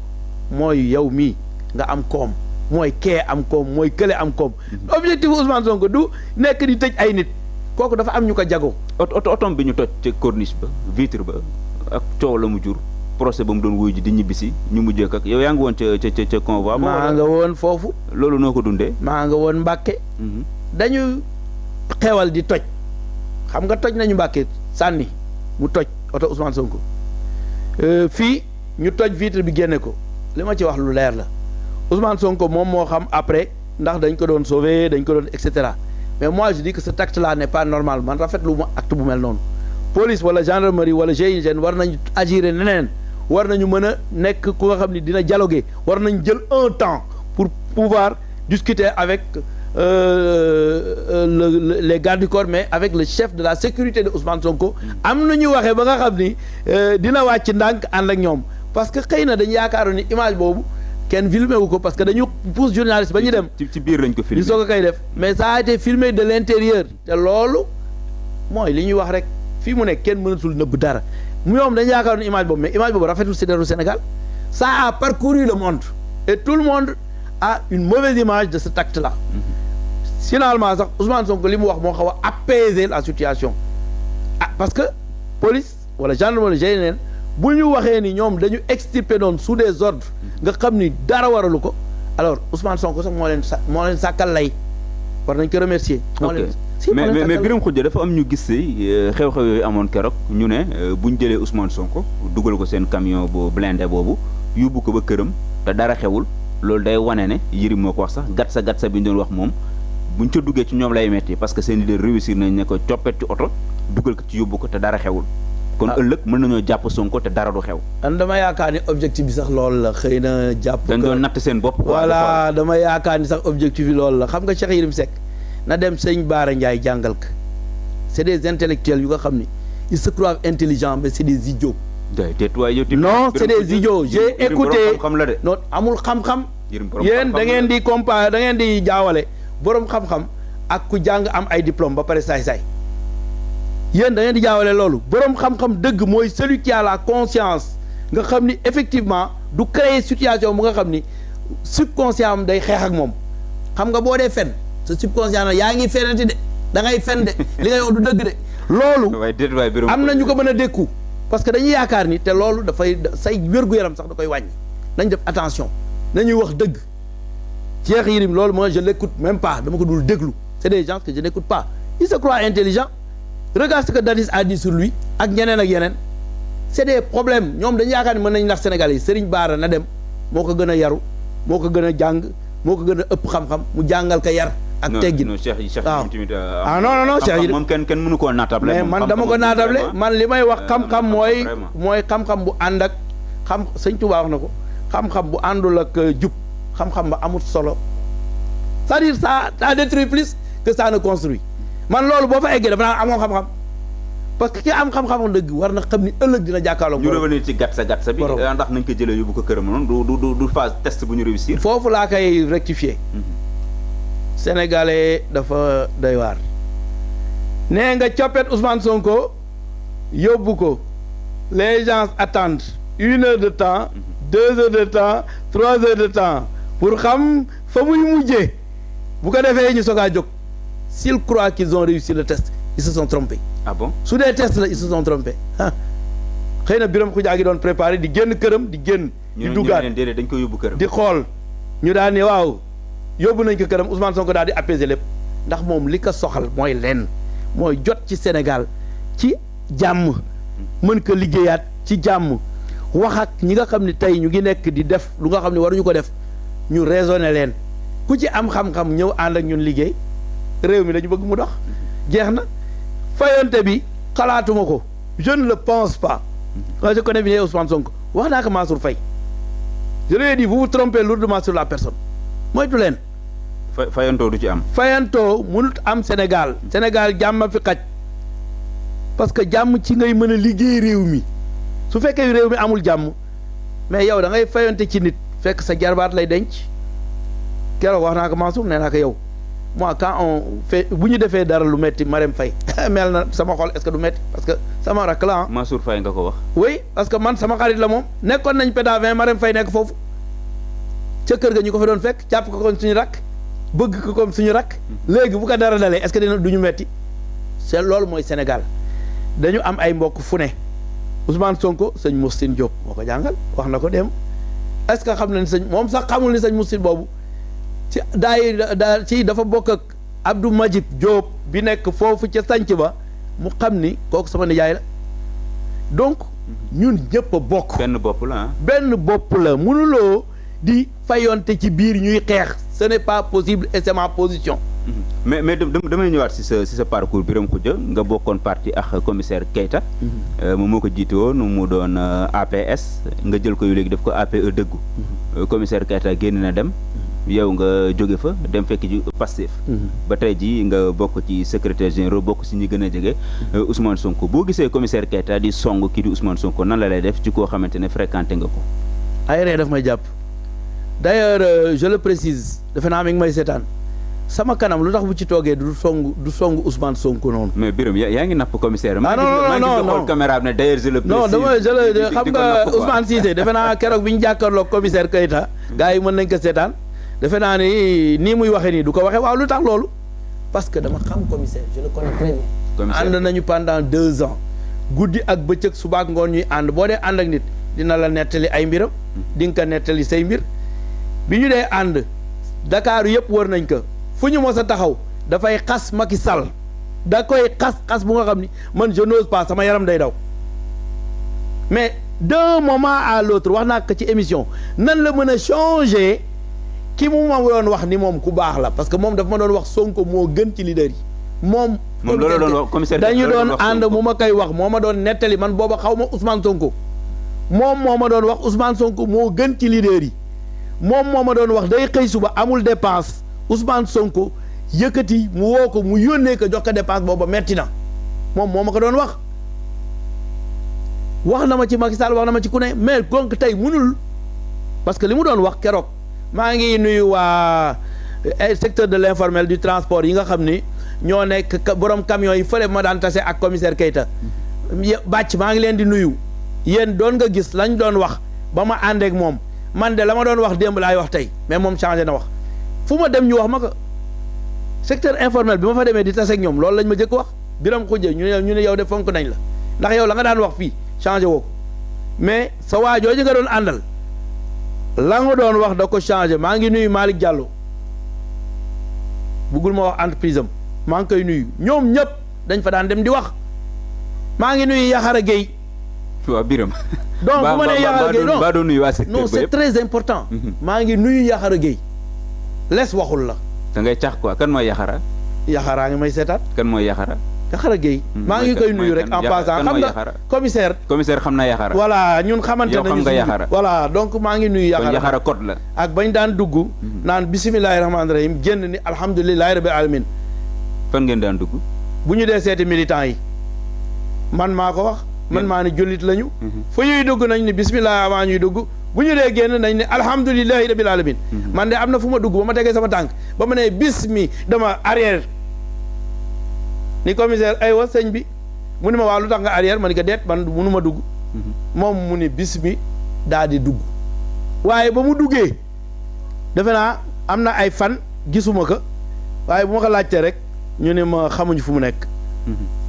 mooy yow mii nga am koom mooy kee am koom mooy kële am koom. objectif Ousmane Sonko du nekk di tëj ay nit kooku dafa am ñu ko jago.
otom bi ñu toj ca corniche ba vitre ba ak coow la mu jur procès ba mu doon wuyu ji di ñibbisi ñu mujjee ak yow yaa ngi woon ca convoi.
maa nga woon foofu.
loolu noo ko dundee.
maa nga woon Mbàkke. dañu xewal di toj. xam nga toj nañu Mbàkke sànni mu toj oto Ousmane Sonko fii ñu toj vitre bi génne ko li ma ci wax lu leer la Ousmane Sonko moom moo xam après ndax dañ ko doon sauver dañ ko doon et cetera mais moi je dis que cet acte là n'est pas normal man rafetlu ma acte bu mel noonu police wala gendarmerie wala GIGN war nañu agir neneen war nañu mën a nekk ku nga xam ni dina dialoguer war nañ jël un temps pour pouvoir discuter avec les gardes du corps mais avec le chef de la sécurité de Ousmane Sonko am na ñu waxee ba nga xam ni dina wàcc ndànk ànd ak ñoom parce que xëy na dañu yaakaaroon ni image boobu kenn filmé wu ko parce que dañu pousse journaliste ba ñu dem
ci biir lañ ko filmé
ñu soog a koy def mais ça a été filmé de l'intérieur te loolu mooy li ñuy wax rek fii mu nekk kenn mënatul nëbb dara ñoom dañu yaakaaroon ni image boobu mais image boobu rafetul ci deru Sénégal ça a parcouru le monde et tout le monde a une mauvaise image de cet acte là. Finalement sax Ousmane Sonko li mu wax moo xaw a apaiser la situation parce que police wala gendarmerie GIGN bu ñu waxee ni ñoom dañu extirper noonu sous des ordres nga xam ni dara waralu ko alors Ousmane Sonko sax moo leen sàkkal lay war nañ ko remercier.
mais Birame Khoudia dafa am ñu gis xew-xew yooyu amoon keroog ñu ne bu ñu jëlee Ousmane Sonko dugal ko seen camion bu blindé boobu yóbbu ko ba këram te dara xewul loolu day wane ne Yérim moo ko wax sax gatsa bi ñu doon wax moom. buñ ca duggee ci ñoom lay metti parce que seen leader réussir nañ ne ko coppet ci oto dugal ko ci yóbbu ko te dara xewul. kon ëllëg mën nañoo jàpp Sonko te dara du xew.
man dama yaakaar ni objectif bi sax loolu la xëy na jàpp.
dañ doon natt seen bopp.
voilà dama yaakaar ni sax objectif bi loolu la xam nga Cheikh Yérim Seck na dem sëñ Baara Ndiaye jàngal ko c'est des intellectuels yu nga xam ni ils se croient intelligents mais c'est des idiots. non c'est des idiots j'ai écouté non amul xam-xam. yéen da ngeen di comparer da ngeen di jaawale. boroom xam-xam ak ku jàng am ay diplôme ba pare saay-saay yéen da ngeen di jaawale loolu boroom xam-xam dëgg mooy celui qui a la conscience nga xam ni effectivement du créer situation bu nga xam ni subconscient am day xeex ak moom xam nga boo dee fen sa subconscient na yaa ngi fenati de da ngay fen de li ngay wax du dëgg de loolu am na ñu ko mën a dékku parce que dañuy yaakaar ni te loolu dafay say wér-gu-yaram sax da koy wàññi nañ def attention nañuy wax dëgg Cheikh Yérim loolu moi je l'écoute même pas dama ko dul déglu c'est des gens que je n'écoute pas il se croit intelligent regarde ce que Dadis a dit sur lui ak ñeneen ak yeneen c'est des problèmes ñoom dañu yaakaar ni mën nañ nax Sénégal yi Serigne Bara na dem moo ko gën a yaru moo ko gën a jàng moo ko gën a ëpp xam-xam mu jàngal ko yar ak teggin
non Cheikh
waaw
tamit
non Cheikh Yérim
moom kenn mënu koo naatable
mais man dama ko naatable man li may wax xam-xam mooy xam-xam bu ànd ak Sëñ Touba wax na ko xam-xam bu àndul ak jub xam-xam ba amul solo c'est-à-dire ça détruit plus que ça ne construit man loolu boo fa eggee dafa naan amoo xam-xam parce que ki am xam-xam dëgg war na xam ni ëllëg dina jàkkaarloo.
ñu revenir ci gatsa bi ndax nañ ko jëlee yóbbu ko këram noonu du phase test bu ñu réussir.
foofu laa koy rectifier. Sénégalais dafa doy waar. nee nga coppet Ousmane Sonko yóbbu ko les gens attendent 1 heure de temps 2 heures de temps 3 heures de temps pour xam fa muy mujjee bu ko defee ñu soog a jóg s'ils croient qu'ils ont réussi le test ils se sont trompés.
Ah bon
su dee test la ils se sont trompés ah xëy na Birame Khoudia gi doon préparé di génn këram di génn. di duggaat
ñu ne dañ ko yóbbu këram.
di xool ñu daal ne waaw yóbbu nañ ko këram Ousmane Sonko daal di apaiser lépp ndax moom li ko soxal mooy lenn mooy jot ci Sénégal ci jàmm mën ko liggéeyaat ci jàmm wax ak ñi nga xam ne tey ñu ngi nekk di def lu nga xam ne waruñu ko def ñu raisonner leen ku ci am xam-xam ñëw ànd ak ñun liggéey réew mi dañu bëgg mu dox jeex na. fayonte bi xalaatuma ko je ne le pense pas quand je connais bien Ousmane Sonko wax naa ko Mansour Faye je lui ai dit vous vous trompez lourdement sur la personne moytu leen
fayantoo du ci am.
fayantoo mënut am Sénégal jàmm fi xaj parce que jàmm ci ngay mën a liggéey réew mi su fekkee réew mi amul jàmm mais yow da ngay fayante ci nit fekk sa jarbaat lay denc keroog wax naa ko Mansour nee naa ko yow moi quand on fait bu ñu defee dara lu metti Marème Faye mel na sama xol est-ce que du metti parce que sama rakk la ah.
Mansour Faye nga ko wax.
oui parce que man sama xarit la moom nekkoon nañ pédavin Marème Faye nekk foofu ca kër ga ñu ko fa doon fekk jàpp ko comme suñu rakk bëgg ko comme suñu rakk léegi bu ko dara dalee est-ce que dina du ñu metti c'est loolu mooy Sénégal dañu am ay mbokk fu ne Ousmane Sonko sëñ Moustine Diop moo ko jàngal wax na ko dem est-ce que xam na ni sëñ moom sax xamul ni sëñ Moustine boobu ci ci dafa bokk ak Abdou Majib Diop bi nekk foofu ca sanc ba mu xam ni kooku sama nijaay la donc ñun ñëpp a bokk.
benn bopp la ah.
benn bopp la mënuloo di fayonte ci biir ñuy xeex ce n'est pas possible et c'est ma position.
mais damay ñëwaat si sa parcours Birame Khoudia nga bokkoon parti ak commissaire Keita. moom moo ko jiite woon mu doon APS nga jël ko yu léegi def ko APE dëggu. commissaire Keita génn na dem. yow nga jóge fa dem fekk ji Pastef. ba tey ji nga bokk ci secrétaire général bokk si ñi gën a jege Ousmane Sonko boo gisee commissaire Keita di song kii di Ousmane Sonko nan la lay def ci koo xamante ne fréquenté nga ko.
ay ree daf may jàpp d'ailleurs je le précise defe naa mi ngi may seetaan sama kanam lu tax bu ci toogee du song Ousmane Sonko noonu.
mais Birame yaa ngi napp commissaire.
non non non
caméra bi ne d'ailleurs je le précise.
non dama xam nga Ousmane Cissé defe naa keroog bi ñu jàkkaarloog commissaire Keita gars yi mën nañ ko seetaan. defe naa ni nii muy waxee nii du ko waxee waaw lu tax loolu parce que dama xam commissaire je le connais très bien. ànd nañu pendant 2 ans guddi ak bëccëg suba ak ngoon ñuy ànd boo dee ànd ak nit dina la nettali ay mbiram di nga ko nettali say mbir bi ñu dee ànd Dakar yëpp wër nañ ko fu ñu mos a taxaw dafay xas Macky Sall da koy xas bu nga xam ni man je n'ose pas sama yaram day daw mais d'un moment à l'autre wax naa ko ci émission nan la mën a changer. ki mu ma doon wax ni moom ku baax la parce que moom dafa ma doon wax Sonko moo gën ci leader yi moom
loolu doon wax commissaire
dañu doon ànd mu ma koy wax moo ma doon nettali man booba xaw ma Ousmane Sonko moom moo ma doon wax Ousmane Sonko moo gën ci leader yi moom moo ma doon wax day xëy suba amul dépense Ousmane Sonko yëkkati mu woo ko mu yónnee ko jox ko dépense booba metti na moom moo ma ko doon wax na ma ci Macky Sall wax na ma ci ku ne mais donc tey mënul parce que li mu doon wax keroog maa ngi nuyu waa secteur de l'informel du transport yi nga xam ni ñoo nekk borom camion yi fële ma daan tase ak commissaire Keita bàcc maa ngi leen di nuyu yéen doon nga gis lañ doon wax ba ma àndeek moom man de la ma doon wax démb laay wax tey mais moom changé na wax fu ma dem ñu wax ma ko secteur informel bi ma fa demee di tase ak ñoom loolu lañ ma jëkk wax Birame Khoudia ñu ne yow de fonk nañ la ndax yow la nga daan wax fii changé woo ko mais sa waa jooju nga doon àndal la nga doon wax da ko changé maa ngi nuyu Malick Diallo buggul ma wax entreprise am maa ngi koy nuyu ñoom ñëpp dañ fa daan dem di wax maa ngi nuyu Yaxara Gueye.
waaw Birame.
donc bu ma nee Yaxara Gueye
ba doon nuyu waa secteur
non c'est très important. maa ngi nuyu Yaxara Gueye les waxul la.
da ngay cax quoi kan mooy Yaxara.
Yaxaraa ngi may seetaat.
kan mooy Yaxara.
Yaxara Gueye. maa ngi koy nuyu rek en passant xam nga commissaire.
commissaire xam na Yaxara.
voilà ñun xamante nañu.
yow xam nga Yaxara.
voilà donc maa ngi nuyu Yaxara.
kon Yaxara code la.
ak bañ daan dugg. naan bisimilahi rahmaani rahim génn ni alhamdulilahi rabbil alamin.
fan ngeen daan dugg.
bu ñu dee seeti militants yi man maa ko wax. man maa ni jullit lañu. fu ñuy dugg nañ ni bisimilah avant ñuy dugg bu ñu dee génn nañ ne alhamdulilahi rabbil alamin. man de am na fu ma dugg ba ma tegee sama tànk ba ma nee bismi dama arrière. ni commissaire aywa sëñ bi mu ni ma waa lu tax nga arrière ma ni ko deet man munu ma dugg moom mu ni bis mi daal di dugg waaye ba mu duggee defe naa am na ay fan gisuma ko waaye bu ma ko laajtee rek ñu ne ma xamuñu fu mu nekk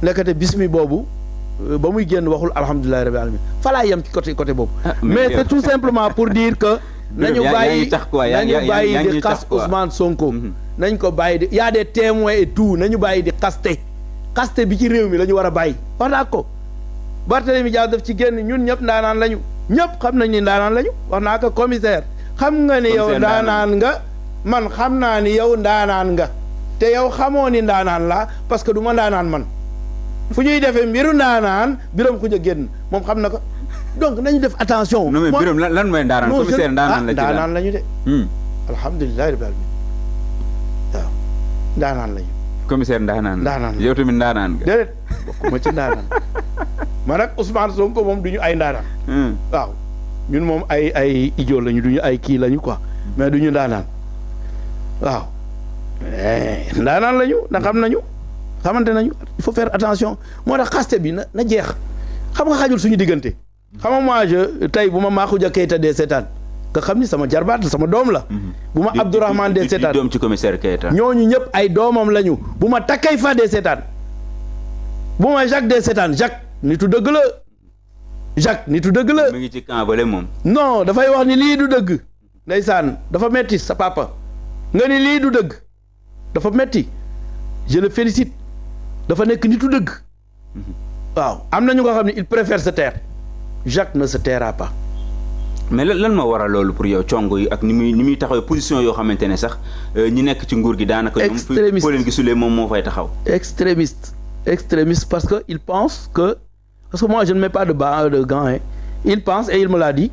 nekkate bis mi boobu ba muy génn waxul alhamdulillahi rabbil alamin fa laa yem ci côté boobu mais c'est tout simplement pour dire que nañu bàyyi di xas Ousmane Sonko nañ ko bàyyi di y a des témoins et tout nañu bàyyi di xaste bi ci réew mi la ñu war a bàyyi wax naa ko Barthélémy Dias daf ci génn ñun ñëpp ndaanaan lañu ñëpp xam nañ ni ndaanaan lañu wax naa ko commissaire xam nga ni yow ndaanaan nga man xam naa ni yow ndaanaan nga te yow xamoo ni ndaanaan laa parce que du ma ndaanaan man fu ñuy defee mbiru ndaanaan Birame Khoudia génn moom xam na ko donc nañu def attention.
non mais Birame lan mooy ndaanaan commissaire ndaanaan la ci
ndaanaan lañu de alhamdulilah rabbil alamin ndaanaan lañu.
commissaire ndaanaan. yow tamit ndaanaan nga.
déedéet bokkuma ci ndaanaan man ak Ousmane Sonko moom du ñu ay ndaanaan. waaw ñun moom ay idiot lañu du ñu ay kii lañu quoi mais du ñu ndaanaan waaw. ndaanaan lañu ndax xam nañu xamante nañu il faut faire attention moo tax xaste bi na jeex xam nga xajul suñu diggante. xam nga moi tey bu ma Makhoudia Keita dee seetaan nga xam ni sama jarbaat la sama doom la. bu ma Abdourahmane dee seetaan
doom ci commissaire Keita.
ñooñu ñëpp ay doomam lañu bu ma takkay fa dee seetaan bu ma Jacques dee seetaan Jacques nitu dëgg la Jacques nitu dëgg la.
mi ngi ci camp bale moom.
non dafay wax ni lii du dëgg. ndeysaan dafa metti sa papa nga ni lii du dëgg dafa metti je le félicite dafa nekk nitu dëgg. waaw am na ñu nga xam ne il préfère se taire Jacques ne se taira pas.
mais lan ma waral loolu pour yow cong yi ak ni muy taxaw position yoo xamante ne sax ñi nekk ci nguur gi daanaka.
extrémiste
foo leen gisulee moom moo fay taxaw.
extrémiste parce que il pense que parce que moi je ne mets pas de gants hein. Il pense et il me l'a dit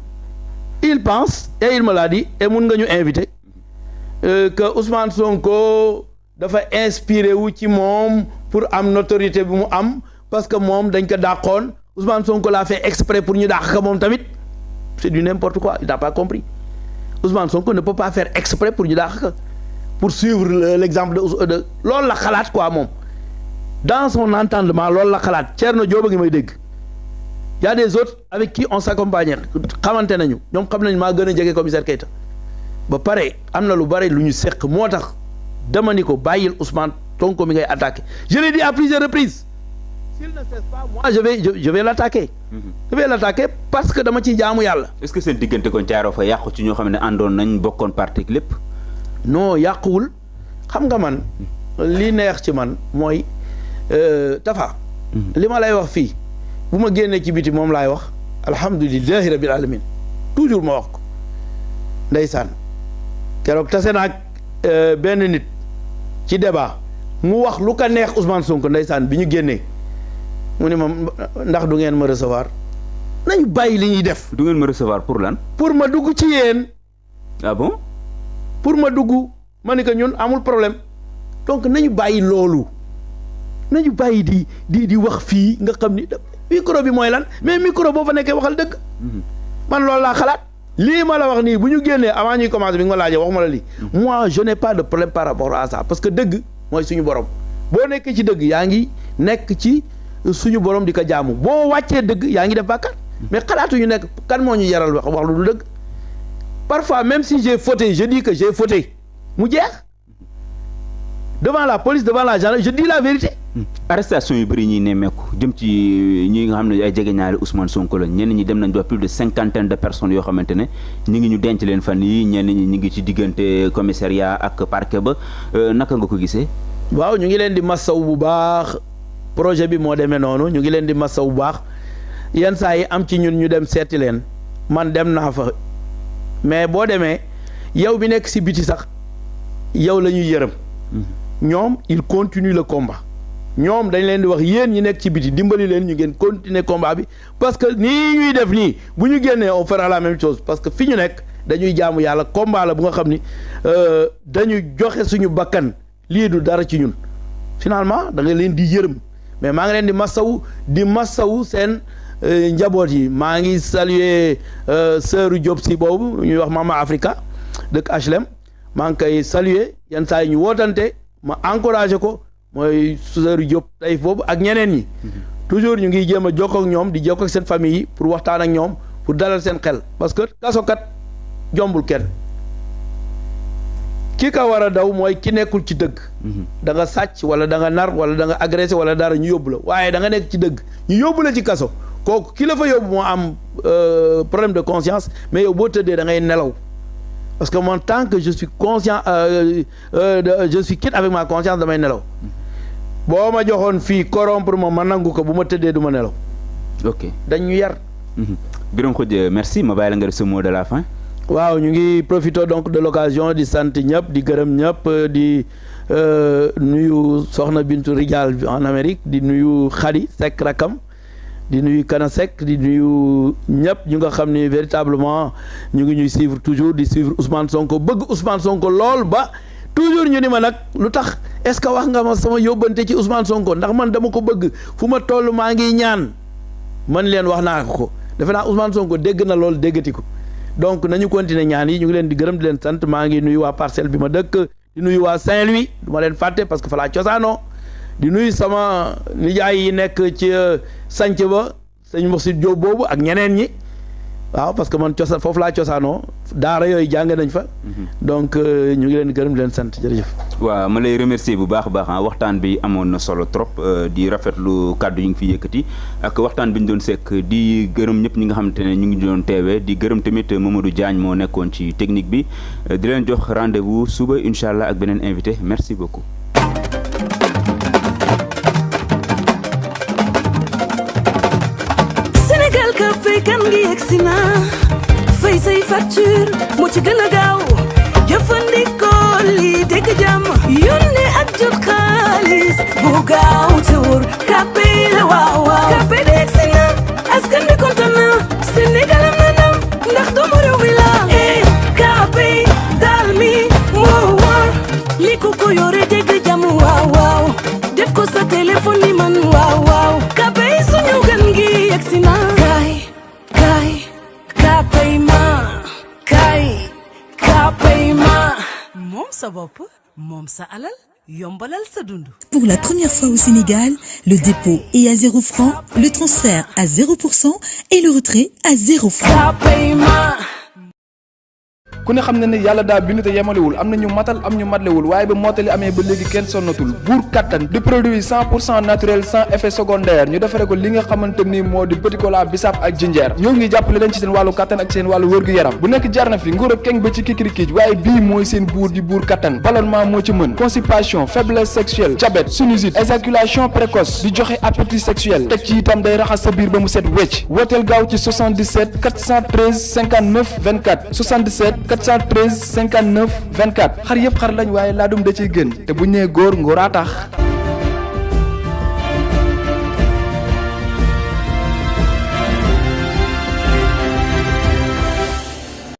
et mun nga ñu invité que Ousmane Sonko dafa inspiré wu ci moom pour am notoriété bi mu am parce que moom dañ ko dàqoon Ousmane Sonko l'a fait exprès pour ñu dàq ko moom tamit. C'est du n'importe quoi, il n'a pas compris. Ousmane Sonko ne peut pas faire exprès pour ñu dàq pour suivre l'exemple de loolu la xalaat quoi moom dans son entendement loolu la xalaat Thierno Diop a ngi may dégg y a des autres avec qui on s'accompagne xamante nañu ñoom xam nañu maa gën a jege commissaire Keita ba pare am na lu bare lu ñu seq moo tax dama ni ko bàyyil Ousmane Sonko mi ngay attaqué je l'ai dit à plusieurs reprises s'il ne cesse pas moi je vais l'attaquer. Je vais l'attaquer parce que dama ci jaamu yàlla.
est-ce que seen diggante kon jaaroo fa yàqu ci ñoo xam ne àndoon nañ bokkoon parti lépp.
non yàquwul xam nga man li neex ci man mooy Tafa. li ma lay wax fii bu ma génnee ci biti moom laay wax alhamdulillahi rabbil alamin toujours ma wax ko ndeysaan keroog tase naag benn nit ci débat mu wax lu ko neex Ousmane Sonko ndeysaan bi ñu génnee. mu ne ma ndax du ngeen ma recevoir nañu bàyyi li ñuy def.
du ngeen ma recevoir pour lan.
pour ma dugg ci yéen.
ah bon.
pour ma dugg ma ne que ñun amul problème donc nañu bàyyi loolu nañu bàyyi di wax fii nga xam ni micro bi mooy lan mais micro boo fa nekkee waxal dëgg. man loolu laa xalaat. lii ma la wax nii bu ñu génnee avant ñuy commencer bi nga ma laajee waxuma la lii. moi je n'ai pas de problème par rapport à ça parce que dëgg mooy suñu borom boo nekkee ci dëgg yaa ngi nekk ci. suñu borom di ko jaamu boo wàccee dëgg yaa ngi def bàkkaar mais xalaatuñu nekk kan moo ñu yaral wax lu du dëgg parfois même si j'ai fauté je dis que j'ai fauté mu jeex devant la police devant la gendarmerie je dis la vérité.
arrestation yu bëri ñuy nemmeeku jëm ci ñi nga xam ne ay jegeñaale Ousmane Sonko la ñenn ñi dem nañ ba plus de 50 de personnes yoo xamante ne ñi ngi ñu denc leen fan yi ñenn ñi ñu ngi ci diggante commissariat ak parquet ba naka nga ko gisee.
waaw ñu ngi leen di massaw bu baax. projet bi moo demee noonu ñu ngi leen di masaw bu baax yenn saa yi am ci ñun ñu dem seeti leen man dem naa fa mais boo demee yow bi nekk si biti sax yow la ñuy yërëm ñoom il continue le combat ñoom dañ leen di wax yéen ñi nekk ci biti dimbali leen ñu ngeen continuer combat bi parce que nii ñuy def nii bu ñu génnee on fera la même chose parce que fi ñu nekk dañuy jaamu yàlla combat la bu nga xam ni dañu joxe suñu bakkan lii du dara ci ñun finalement da nga leen di yërëm. mais maa ngi leen di massawu seen njaboot yi maa ngi saluer sœuru Diop si boobu ñuy wax Mama Africa dëkk HLM maa ngi koy saluer yenn saa yi ñu wootante ma encouragé ko mooy sœuru Diop tey boobu ak ñeneen ñi toujours ñu ngi jéem a jokkoo ak ñoom di jokkoo ak seen famille yi pour waxtaan ak ñoom pour dalal seen xel parce que kasokat jombul kenn ki ka war a daw mooy ki nekkul ci dëgg. da nga sàcc wala da nga nar wala da nga agressé wala dara ñu yóbbu la waaye da nga nekk ci dëgg ñu yóbbu la ci kaso kooku ki la fa yóbbu moo am problème de conscience mais yow boo tëddee da ngay nelaw parce que man tant que je suis conscient je suis quitte avec ma conscience damay nelaw boo ma joxoon fii corrompre ma nangu ko bu ma tëddee du ma nelaw.
ok
dañ ñu yar.
Birame Khoudia merci ma bàyyi la nga def ce mot de la fin.
waaw ñu ngi profité donc de l'occasion di sant ñëpp di gërëm ñëpp di nuyu Soxna Bintu Rijal en Amérique di nuyu Khady Seck rakam di nuyu Kana Seck di nuyu ñëpp ñu nga xam ni véritablement ñu ngi ñuy suivre toujours di suivre Ousmane Sonko bëgg Ousmane Sonko lool ba toujours ñu ni ma nag lu tax est-ce que wax nga ma sama yóbbante ci Ousmane Sonko ndax man dama ko bëgg fu ma toll maa ngi ñaan man leen wax naa ko defe naa Ousmane Sonko dégg na loolu déggati ko donc nañu continuer ñaan yi ñu ngi leen di gërëm di leen sant maa ngi nuyu waa Parcelles bi ma dëkk di nuyu waa Saint-Louis du ma leen fàtte parce que fa laa cosaanoo di nuyu sama nijaay yi nekk ci sanc ba sëñ Moursid Diop boobu ak ñeneen ñi waaw parce que man foofu laa cosaanoo daara yooyu jàng nañ fa. donc ñu ngi leen gërëm di leen sant jërëjëf.
waaw ma lay remercier bu baax a baax waxtaan bi amoon na solo trop di rafetlu kàddu yi nga fi yëkkati ak waxtaan bi ñu doon sekk di gërëm ñëpp ñi nga xamante ne ñu ngi doon teewee di gërëm tamit Mamadou Diagne moo nekkoon ci technique bi di leen jox rendez-vous suba incha allah ak beneen invité merci beaucoup.
Sénégal ka fay kan ngi yegsi na fay say facture moo ci gën a gaaw jëfandikoo lii dégg jàmm yónnee ak jot xaalis bu gaaw te wóor kàppe la waaw waaw kàppe de yegsi na askan bi kontaan na Sénégal am na ndam ndax doomu réew mi la kàppe daal mi moo wóor li ku ko yore dégg jàmm waaw waaw def ko sa téléphone ni man waaw waaw kàppe suñu gan gi yegsi na moom sa bopp moom sa alal yombalal sa dund.
Pour la première fois au Sénégal, le dépôt est à 0 francs, le transfert à 0% et le retrait à 0 francs.
ku ne xam na ne yàlla daa bind te yemalewul am na ñu matal am ñu matlewul waaye ba mottali amee ba léegi kenn sonnatul buur kattan di produit 100% naturel sans effet secondaire ñu defare ko li nga xamante ni moo di petit cola bisaab ak jinjeer ñoo ngi jàppale leen ci seen wàllu kattan ak seen wàllu wërgu-yaram bu nekk jar na fi nguur ak keng ba ci kikirikiij waaye bii mooy seen buur di buur kattan ballonnement moo ci mën constipation faiblesse sexuelle diabète sinusite éjaculation précoce di joxe appétit sexuel teg ci itam day raxas sa biir ba mu set wecc wooteel gaaw ci 77 413 59 24 77 413 59 24 xar yëpp xar lañ waaye laadum da ciy gën te bu ñu nee góor ngóoraa tax